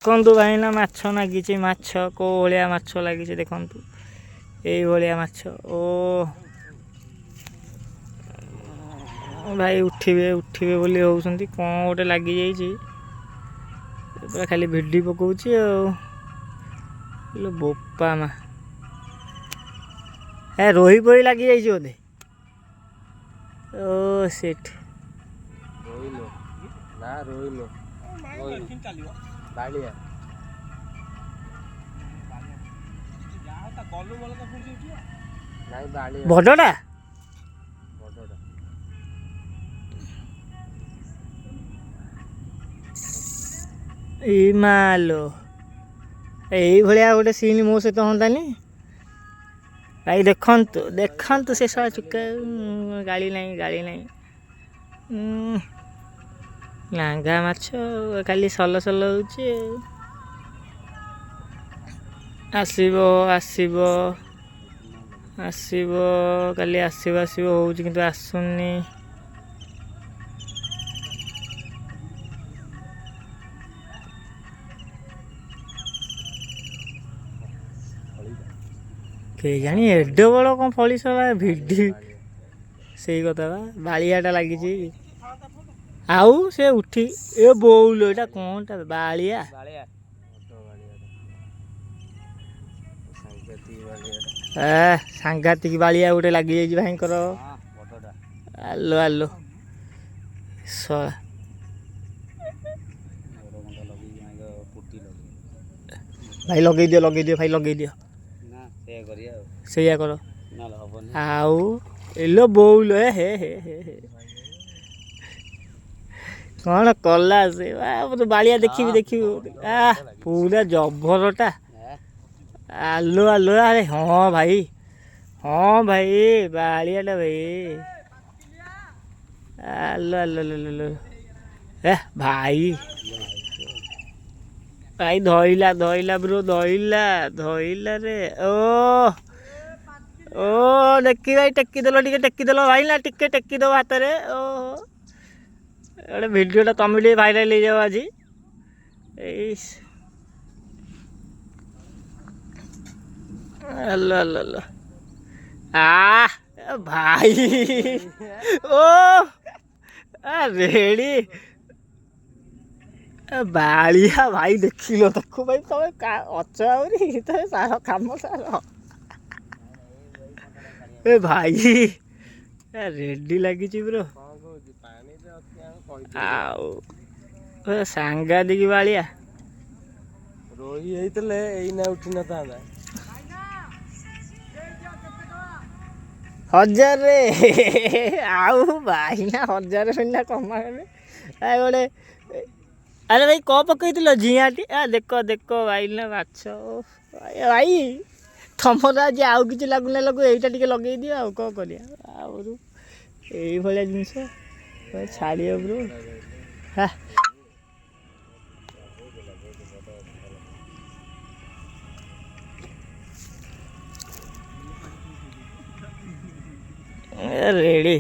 देखंतु भाईना माछ नागिचे माछ को भलिया माछ लागिचे देखंतु एई भलिया माछ ओ भाई उठिबे उठिबे बोली होउसंती कोन गोटे लागी जाईची पूरा खाली भिडी पकाउची आ लो बोपा मा ए रोही पोही लागी जाईची ओदे ओ शिट रोइलो ना रोइलो बालिया बड़टा मालो यही भाया गोटे सीन मो सहित हंतानी भाई देखंतु देखंतु से सारा चुका गाड़ी नहीं लांगा माछ खाली सल सल होउची आसीबो आसीबो आसीबो काली आसीबो आसीबो होउची किंतु आसुनी के जानी एड बड़ कौन फली सला भिडी से कथा बालियाटा लगी आउ से उठी ए बोल एटा कौनटा बालिया सांघातिक बालिया गोटे लगी जाइए भाई आलो आलो सला भाई लगे दियो भाई लगे दियो से कर आउ एलो बोल हे कौन कला से तो बालिया देखी पूरा जबरटा आलो आलो अरे हाँ भाई बालियाटा भाई आलो आलो लो ए भाई भाई धइला ब्रो धइला रे ओ देखी भाई टेकी देलो भाई ना टिके टेकी दो हाथ रे ओ अरे वीडियोटा तुम भी भाइराल हो जाओ आज अल्लाह भाई ओ रेडी बालिया भाई देख लो ताको भाई तुम अच्छ आउरी तुम सार कम सार ए भाई रेडी लगी ब्रो आउ सांघातिक बालिया रोही होइतले एइना उठी न तांदा 1000 रे आउ भाई ना 1000 सुनना कमा गोटे अरे भाई कौ पकईल झियाटी देख भाई ना माछ भाई तुमर आज आउ कि लगुना लगू यहीटा टे लगे दियो आउ कौन करिया यही भाया जिनस छाड़ ब्रो हाँ रेडी